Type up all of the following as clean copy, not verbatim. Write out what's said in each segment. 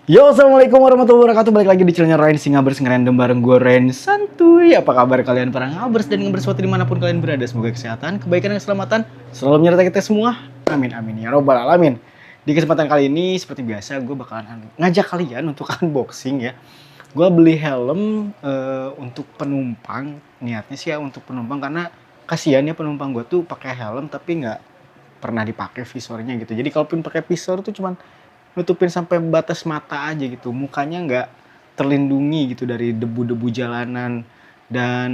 Yo, assalamualaikum warahmatullahi wabarakatuh. Balik lagi di channelnya Ryan Singabers ngerandom bareng gue Ryan Santuy. Apa kabar kalian para ngabers dan ngabers waktu dimanapun kalian berada? Semoga kesehatan, kebaikan dan keselamatan selalu menyertai kita semua. Amin amin ya robbal alamin. Di kesempatan kali ini seperti biasa gue bakalan ngajak kalian untuk unboxing ya. Gue beli helm untuk penumpang. Niatnya sih ya untuk penumpang karena kasihan ya penumpang gue tuh pakai helm tapi nggak pernah dipakai visornya gitu. Jadi kalaupun pakai visor tuh cuman nutupin sampai batas mata aja gitu, mukanya nggak terlindungi gitu dari debu-debu jalanan dan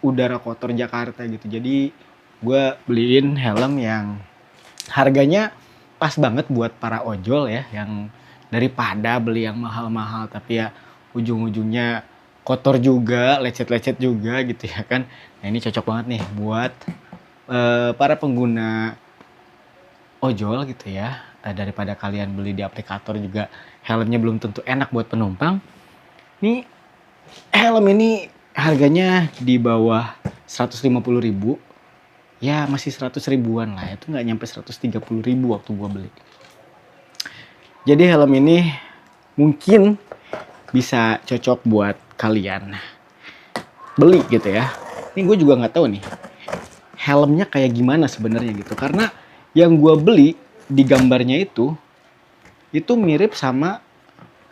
udara kotor Jakarta gitu. Jadi gue beliin helm yang harganya pas banget buat para ojol ya, yang daripada beli yang mahal-mahal tapi ya ujung-ujungnya kotor juga, lecet-lecet juga gitu ya kan. Nah ini cocok banget nih buat para pengguna ojol gitu ya. Daripada kalian beli di aplikator juga helmnya belum tentu enak buat penumpang. Nih helm ini harganya di bawah 150.000. Ya masih 100 ribuan lah, itu nggak nyampe 130.000 waktu gua beli. Jadi helm ini mungkin bisa cocok buat kalian beli gitu ya. Ini gue juga nggak tahu nih helmnya kayak gimana sebenarnya gitu, karena yang gua beli di gambarnya itu mirip sama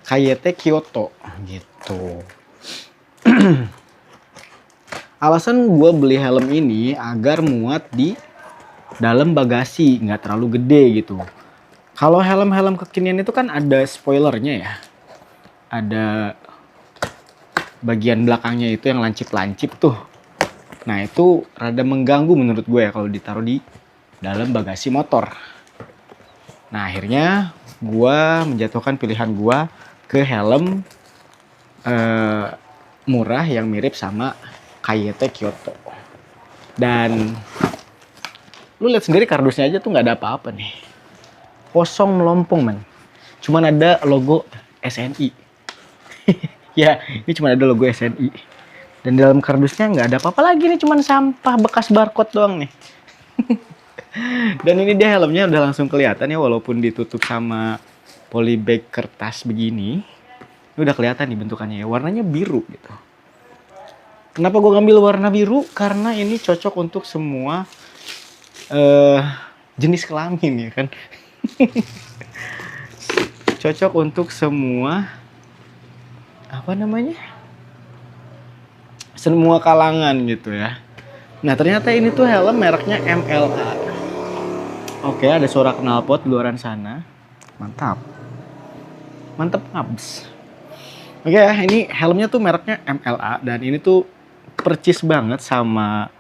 KYT Kyoto gitu. Alasan gue beli helm ini agar muat di dalam bagasi, nggak terlalu gede gitu. Kalau helm-helm kekinian itu kan ada spoilernya ya, ada bagian belakangnya itu yang lancip-lancip tuh. Nah itu rada mengganggu menurut gue ya kalau ditaruh di dalam bagasi motor. Nah akhirnya gue menjatuhkan pilihan gue ke helm murah yang mirip sama KYT Kyoto. Dan lu lihat sendiri kardusnya aja tuh nggak ada apa-apa nih, kosong melompong man. Cuman ada logo SNI. Ya ini cuma ada logo SNI. Dan dalam kardusnya nggak ada apa-apa lagi nih, cuman sampah bekas barcode doang nih. Dan ini dia helmnya udah langsung kelihatan ya, walaupun ditutup sama polybag kertas begini. Ini udah kelihatan nih bentukannya ya, warnanya biru gitu. Kenapa gue ngambil warna biru? Karena ini cocok untuk semua jenis kelamin ya kan. Cocok untuk semua apa namanya? Semua kalangan gitu ya. Nah ternyata ini tuh helm mereknya MLA. Oke, ada suara knalpot di luaran sana. Mantap. Mantap ngabs. Oke ya, ini helmnya tuh mereknya MLA. Dan ini tuh percis banget sama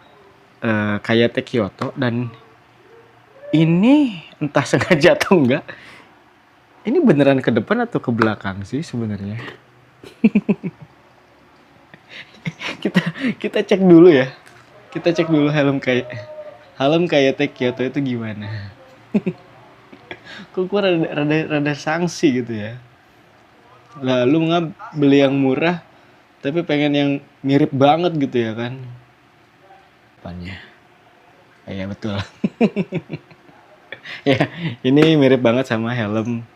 KYT Kyoto. Dan ini entah sengaja atau enggak, ini beneran ke depan atau ke belakang sih sebenarnya. kita cek dulu ya. Kita cek dulu helm KYT Kyoto itu gimana. Kok gue rada sanksi gitu ya. Lalu nggak beli yang murah tapi pengen yang mirip banget gitu ya kan. Depannya iya betul. Ya ini mirip banget sama helm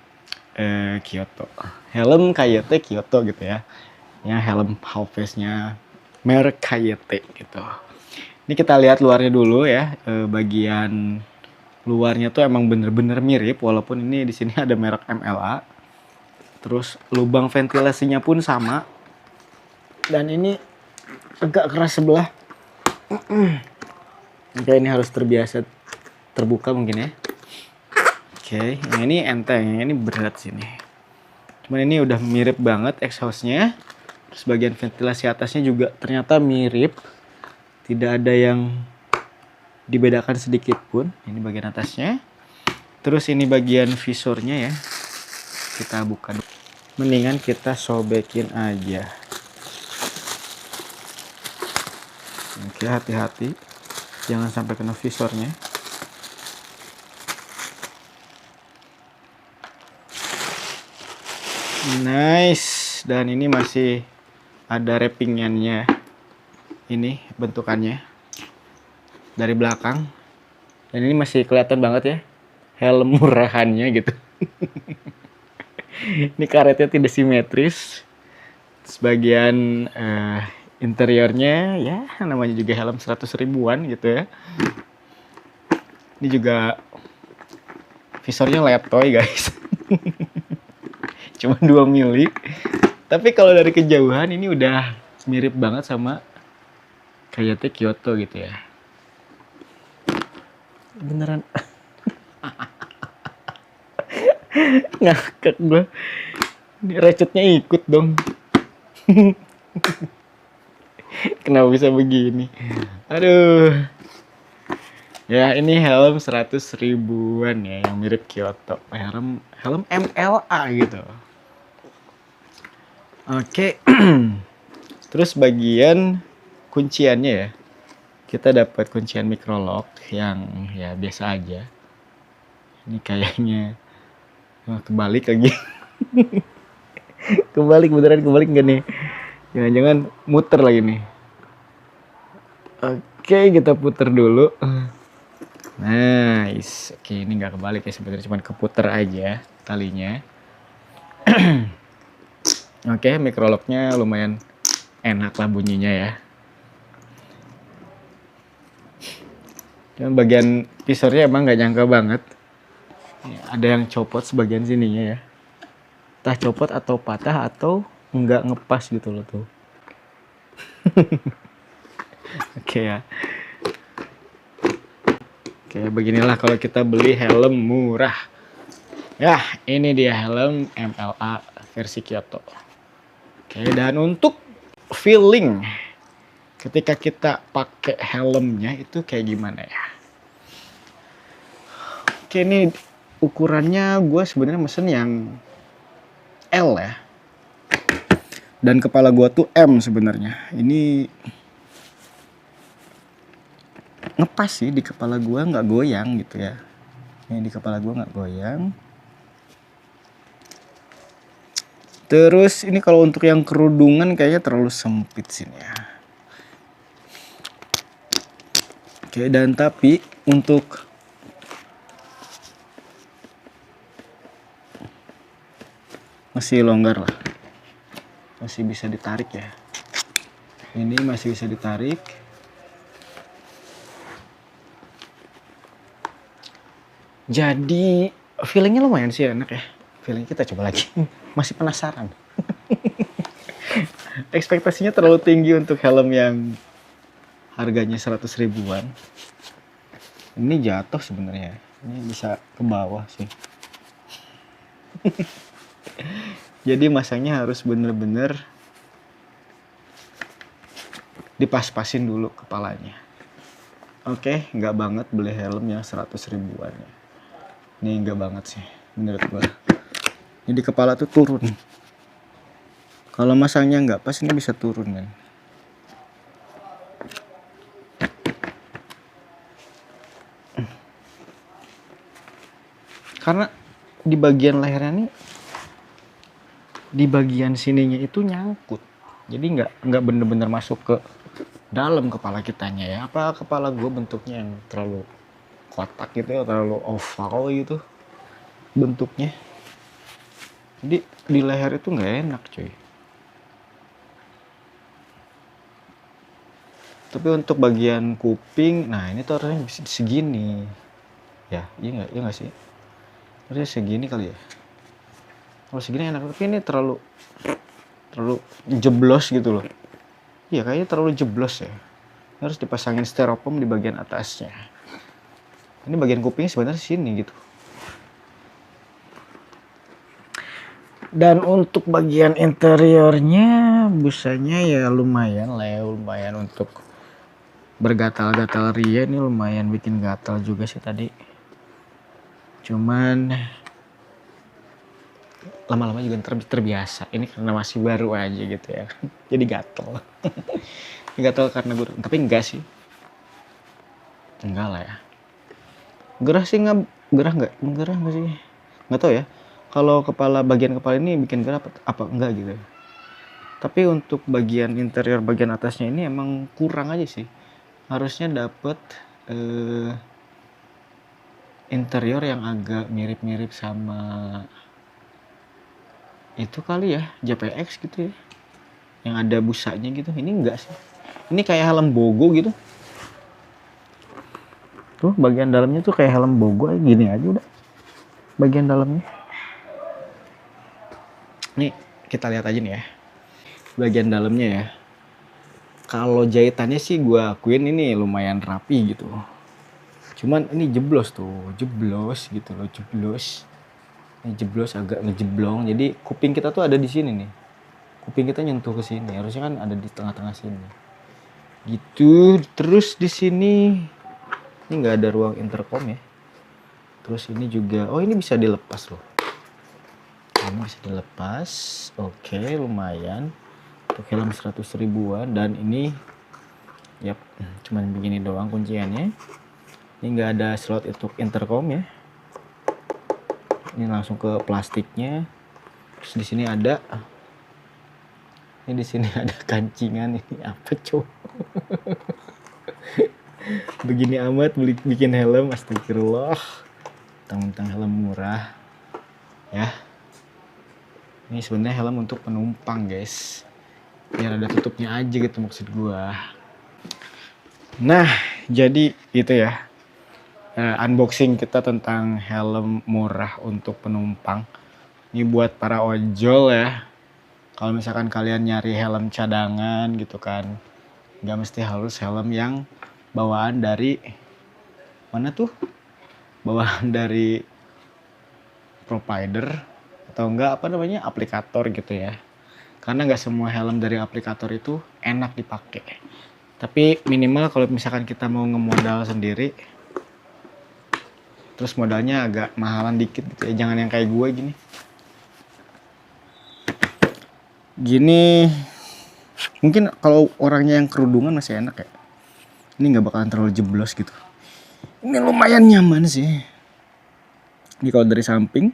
Kyoto, helm KYT Kyoto gitu ya. Ya helm half face nya merek KYT gitu. Ini kita lihat luarnya dulu ya. Bagian luarnya tuh emang bener-bener mirip, walaupun ini di sini ada merek MLA. Terus lubang ventilasinya pun sama. Dan ini agak keras sebelah. Oke, ini harus terbiasa terbuka mungkin ya. Oke, yang ini enteng, yang ini berat sini. Cuman ini udah mirip banget exhaustnya. Terus bagian ventilasi atasnya juga ternyata mirip. Tidak ada yang dibedakan sedikit pun. Ini bagian atasnya. Terus ini bagian visornya ya. Kita buka. Mendingan kita sobekin aja. Oke, hati-hati. Jangan sampai kena visornya. Nice. Dan ini masih ada wrappingannya. Ini bentukannya dari belakang. Dan ini masih kelihatan banget ya helm murahannya gitu. Ini karetnya tidak simetris. Sebagian interiornya ya namanya juga helm 100 ribuan gitu ya. Ini juga visornya letoy guys. Cuma 2 mili. Tapi kalau dari kejauhan ini udah mirip banget sama Kayate Kyoto gitu ya. Beneran ngakak gue. Ini ratchetnya ikut dong. Kenapa bisa begini? Aduh. Ya ini helm 100 ribuan ya yang mirip Kyoto. Helm MLA gitu. Oke. Terus bagian kunciannya ya. Kita dapat kuncian microlock yang ya biasa aja. Ini kayaknya kebalik lagi. Beneran kebalik nggak nih? Jangan-jangan muter lagi nih. Oke, kita puter dulu. Nice. Oke, ini nggak kebalik ya sebenarnya, cuma keputer aja talinya. Oke, microlocknya lumayan enak lah bunyinya ya. Dan bagian visornya emang nggak nyangka banget. Ya, ada yang copot sebagian sininya ya. Entah copot atau patah atau nggak ngepas gitu loh tuh. Oke ya. Oke, beginilah kalau kita beli helm murah. Ya, ini dia helm MLA versi Kyoto. Oke, dan untuk feeling ketika kita pakai helmnya itu kayak gimana ya? Oke, ini ukurannya gue sebenarnya mesen yang L ya. Dan kepala gue tuh M sebenarnya. Ini ngepas sih di kepala gue, nggak goyang gitu ya. Ini di kepala gue nggak goyang. Terus ini kalau untuk yang kerudungan kayaknya terlalu sempit sini ya. Oke, dan tapi untuk masih longgar lah. Masih bisa ditarik ya. Ini masih bisa ditarik. Jadi feelingnya lumayan sih enak ya. Feeling kita coba lagi. Masih penasaran. Ekspektasinya terlalu tinggi untuk helm yang harganya 100 ribuan. Ini jatuh sebenarnya. Ini bisa ke bawah sih. Jadi masangnya harus bener-bener dipas-pasin dulu kepalanya. Oke, nggak banget beli helm yang 100 ribuan ya. Ini nggak banget sih menurut gua. Jadi kepala tuh turun. Kalau masangnya nggak pas ini bisa turun kan. Karena di bagian lehernya nih, di bagian sininya itu nyangkut. Jadi nggak bener-bener masuk ke dalam kepala kitanya ya. Apa kepala gue bentuknya yang terlalu kotak gitu ya, terlalu oval gitu bentuknya. Jadi di leher itu nggak enak cuy. Tapi untuk bagian kuping, nah ini tuh harusnya segini. Ya, iya nggak sih? Harusnya segini kali ya. Kalau segini enak, tapi ini terlalu jeblos gitu loh. Iya kayaknya terlalu jeblos ya. Harus dipasangin styrofoam di bagian atasnya. Ini bagian kuping sebenarnya sini gitu. Dan untuk bagian interiornya busanya ya lumayan lah ya, lumayan untuk bergatal-gatal ria, ini lumayan bikin gatal juga sih tadi. Cuman lama-lama juga terbiasa. Ini karena masih baru aja gitu ya. Jadi gatal. Gatal karena gue, tapi enggak sih. Enggak lah ya. Gerah sih nggak, gerah nggak sih? Nggak tahu ya. Kalau bagian kepala ini bikin gerah apa enggak gitu. Tapi untuk bagian interior bagian atasnya ini emang kurang aja sih. Harusnya dapet interior yang agak mirip-mirip sama itu kali ya, JPX gitu ya, yang ada busanya gitu. Ini enggak sih, ini kayak helm Bogo gitu tuh, bagian dalamnya tuh kayak helm Bogo gini aja udah bagian dalamnya. Nih kita lihat aja nih ya bagian dalamnya ya. Kalau jahitannya sih gue akuin ini lumayan rapi gitu, cuman ini jeblos tuh, jeblos gitu loh, jeblos. Ini jeblos, agak ngejeblong, jadi kuping kita tuh ada di sini nih, kuping kita nyentuh ke sini, harusnya kan ada di tengah-tengah sini gitu. Terus di sini ini nggak ada ruang intercom ya. Terus ini juga, oh ini bisa dilepas loh, ini bisa dilepas. Oke, lumayan untuk helm 100 ribuan. Dan ini yap, cuman begini doang kunciannya. Ini nggak ada slot untuk intercom ya, ini langsung ke plastiknya. Terus di sini ada, ini di sini ada kancingan. Ini apa coba? Begini amat bikin helm, astagfirullah. Tentang helm murah ya. Ini sebenarnya helm untuk penumpang guys, biar ada tutupnya aja gitu maksud gua. Nah jadi itu ya, unboxing kita tentang helm murah untuk penumpang. Ini buat para ojol ya, kalau misalkan kalian nyari helm cadangan gitu kan, nggak mesti harus helm yang bawaan dari mana tuh, bawaan dari provider atau enggak apa namanya aplikator gitu ya. Karena nggak semua helm dari aplikator itu enak dipakai. Tapi minimal kalau misalkan kita mau ngemodal sendiri, terus modalnya agak mahalan dikit gitu ya, jangan yang kayak gue gini. Gini mungkin kalau orangnya yang kerudungan masih enak ya. Ini nggak bakalan terlalu jeblos gitu. Ini lumayan nyaman sih. Ini kalau dari samping,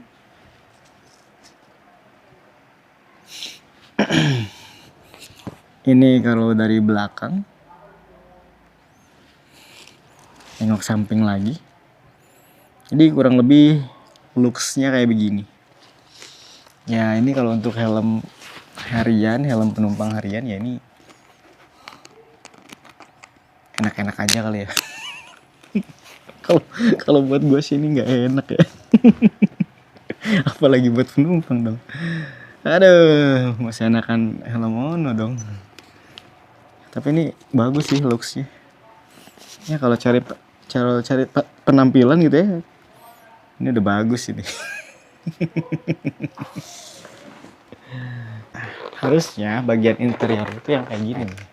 ini kalau dari belakang, nengok samping lagi. Jadi kurang lebih looks-nya kayak begini. Ya ini kalau untuk helm harian, helm penumpang harian ya ini enak-enak aja kali ya. Kalau buat gue sih ini nggak enak ya. Apalagi buat penumpang dong. Aduh, masih enakan helm mono dong. Tapi ini bagus sih looks-nya. Ya kalau cari penampilan gitu ya, ini udah bagus ini. Harusnya bagian interior itu yang kayak gini nih.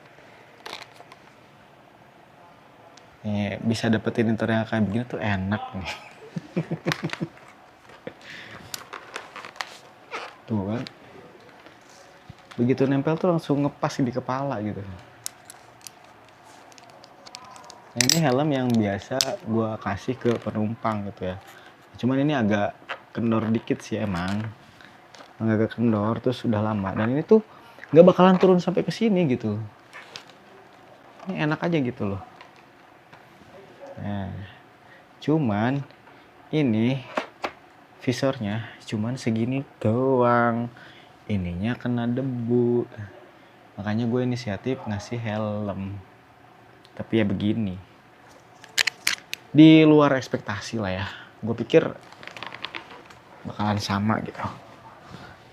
Nih, bisa dapetin interior yang kayak begini tuh enak nih. Tuh kan, begitu nempel tuh langsung ngepas di kepala gitu. Nah, ini helm yang biasa gue kasih ke penumpang gitu ya. Cuman ini agak kendor dikit sih emang, agak kendor, terus sudah lama. Dan ini tuh nggak bakalan turun sampai ke sini gitu. Ini enak aja gitu loh. Nah, cuman ini visornya cuman segini doang, ininya kena debu. Makanya gue inisiatif ngasih helm. Tapi ya begini, di luar ekspektasi lah ya. Gue pikir bakalan sama gitu.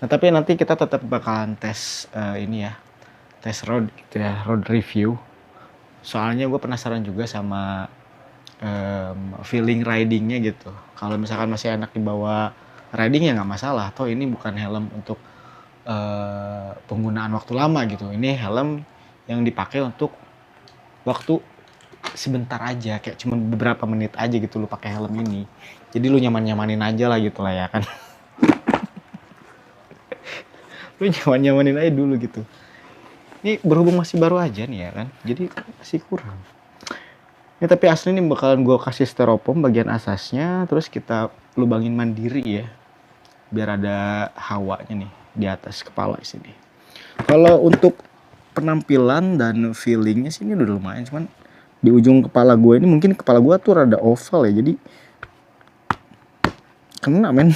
Nah tapi nanti kita tetap bakalan tes ini ya, tes road gitu ya, road review. Soalnya gue penasaran juga sama feeling ridingnya gitu. Kalau misalkan masih enak dibawa riding ya nggak masalah. Toh ini bukan helm untuk penggunaan waktu lama gitu. Ini helm yang dipakai untuk waktu sebentar aja, kayak cuma beberapa menit aja gitu lu pakai helm ini. Jadi lu nyaman-nyamanin aja lah gitu lah ya kan. Lu nyaman-nyamanin aja dulu gitu. Ini berhubung masih baru aja nih ya kan, jadi masih kurang. Ini tapi asli nih bakalan gue kasih styrofoam bagian atasnya, terus kita lubangin mandiri ya, biar ada hawanya nih di atas kepala sini. Kalau untuk penampilan dan feelingnya sih ini udah lumayan, cuman di ujung kepala gue ini mungkin kepala gue tuh rada oval ya, jadi kena men.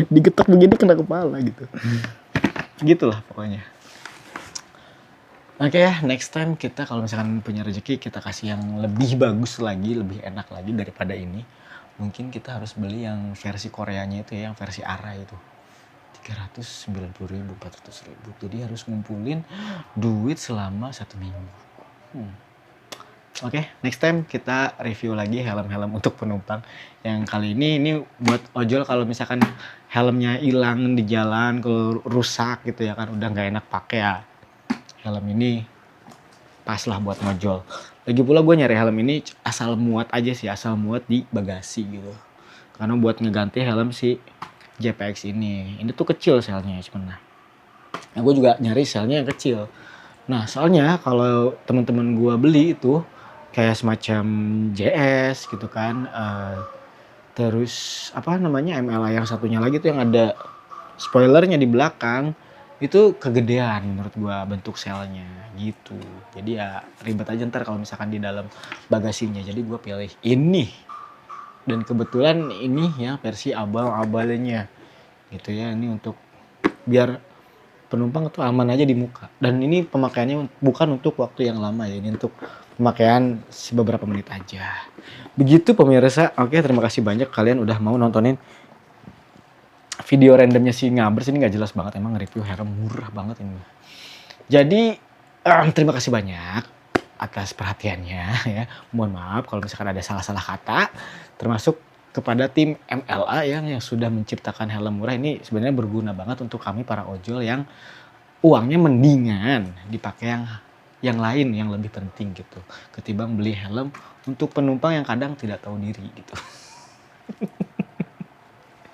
Digetok begini kena kepala gitu. Gitulah pokoknya. Oke ya, next time kita kalau misalkan punya rezeki kita kasih yang lebih bagus lagi, lebih enak lagi daripada ini. Mungkin kita harus beli yang versi Koreanya itu ya, yang versi ARA itu. 390.000, 400.000. Jadi harus ngumpulin duit selama 1 minggu. Oke, next time kita review lagi helm-helm untuk penumpang. Yang kali ini buat ojol kalau misalkan helmnya hilang di jalan, kalau rusak gitu ya kan, udah nggak enak pakai ya. Helm ini pas lah buat ngojol. Lagi pula gue nyari helm ini asal muat aja sih, asal muat di bagasi gitu. Karena buat ngeganti helm si JPX ini tuh kecil selnya cuman. Nah gue juga nyari selnya yang kecil. Nah soalnya kalau teman-teman gue beli itu kayak semacam JS gitu kan. Terus apa namanya MLA yang satunya lagi tuh yang ada spoilernya di belakang. Itu kegedean menurut gua bentuk selnya gitu. Jadi ya ribet aja ntar kalau misalkan di dalam bagasinya. Jadi gua pilih ini. Dan kebetulan ini ya versi abal-abalnya gitu ya. Ini untuk biar penumpang tuh aman aja di muka. Dan ini pemakaiannya bukan untuk waktu yang lama ya. Ini untuk pemakaian beberapa menit aja. Begitu pemirsa. Oke, terima kasih banyak kalian udah mau nontonin video randomnya si Ngabers. Ini nggak jelas banget, emang review helm murah banget ini. Jadi terima kasih banyak atas perhatiannya ya. Mohon maaf kalau misalkan ada salah-salah kata, termasuk kepada tim MLA yang sudah menciptakan helm murah ini. Sebenarnya berguna banget untuk kami para ojol yang uangnya mendingan dipakai yang lain yang lebih penting gitu, ketimbang beli helm untuk penumpang yang kadang tidak tahu diri gitu.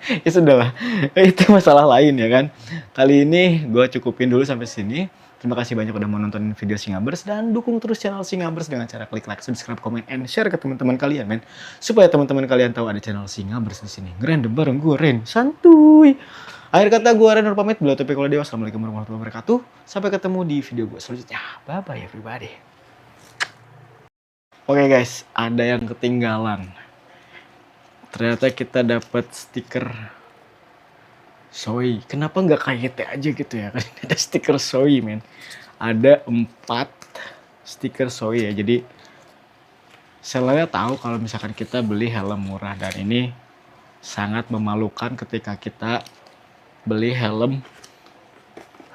Ya sudahlah, itu masalah lain ya kan. Kali ini gue cukupin dulu sampai sini. Terima kasih banyak udah mau nonton video Singabers dan dukung terus channel Singabers dengan cara klik like, subscribe, comment, and share ke teman-teman kalian, men. Supaya teman-teman kalian tahu ada channel Singabers di sini. Ngerandom bareng gue Ren, santuy. Akhir kata gue Ren pamit, beliau topik kalau dewa. Assalamualaikum warahmatullahi wabarakatuh. Sampai ketemu di video gue selanjutnya. Bye bye everybody. Oke guys, ada yang ketinggalan. Ternyata kita dapat stiker Soy. Kenapa nggak KYT aja gitu ya? Kan ada stiker Soy, men. Ada 4 stiker Soy ya. Jadi sellernya tahu kalau misalkan kita beli helm murah, dan ini sangat memalukan ketika kita beli helm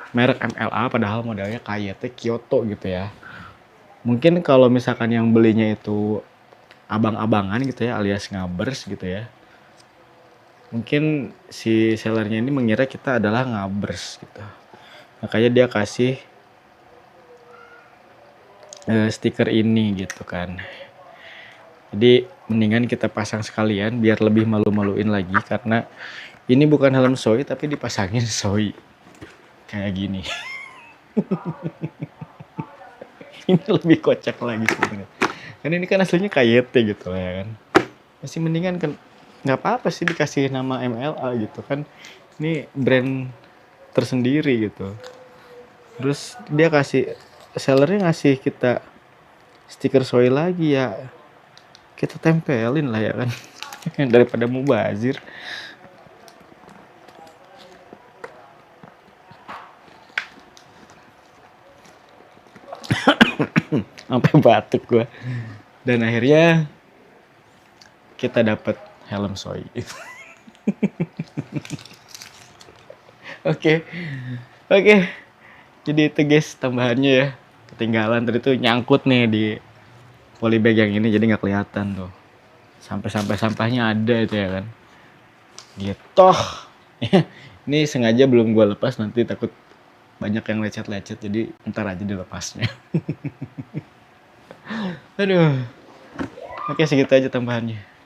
merek MLA padahal modelnya KYT Kyoto gitu ya. Mungkin kalau misalkan yang belinya itu abang-abangan gitu ya, alias ngabers gitu ya, mungkin si sellernya ini mengira kita adalah ngabers gitu, makanya dia kasih stiker ini gitu kan. Jadi mendingan kita pasang sekalian biar lebih malu-maluin lagi, karena ini bukan helm Soy tapi dipasangin Soy kayak gini. Ini lebih kocak lagi sebenarnya. Kan ini kan aslinya KYT gitu ya kan. Masih mendingan kan, nggak apa-apa sih dikasih nama MLA gitu kan. Ini brand tersendiri gitu. Terus dia kasih, sellernya ngasih kita stiker Soy lagi ya. Kita tempelin lah ya kan. Daripada mubazir. Sampai batuk gua. Dan akhirnya kita dapat helm Soy. Oke. Jadi itu guys tambahannya ya. Ketinggalan tadi tuh nyangkut nih di polybag yang ini, jadi nggak kelihatan tuh. Sampai sampahnya ada itu ya kan. Gitu. Ini sengaja belum gua lepas, nanti takut banyak yang lecet-lecet, jadi ntar aja dilepasnya. Aduh. Oke, segitu aja tambahannya.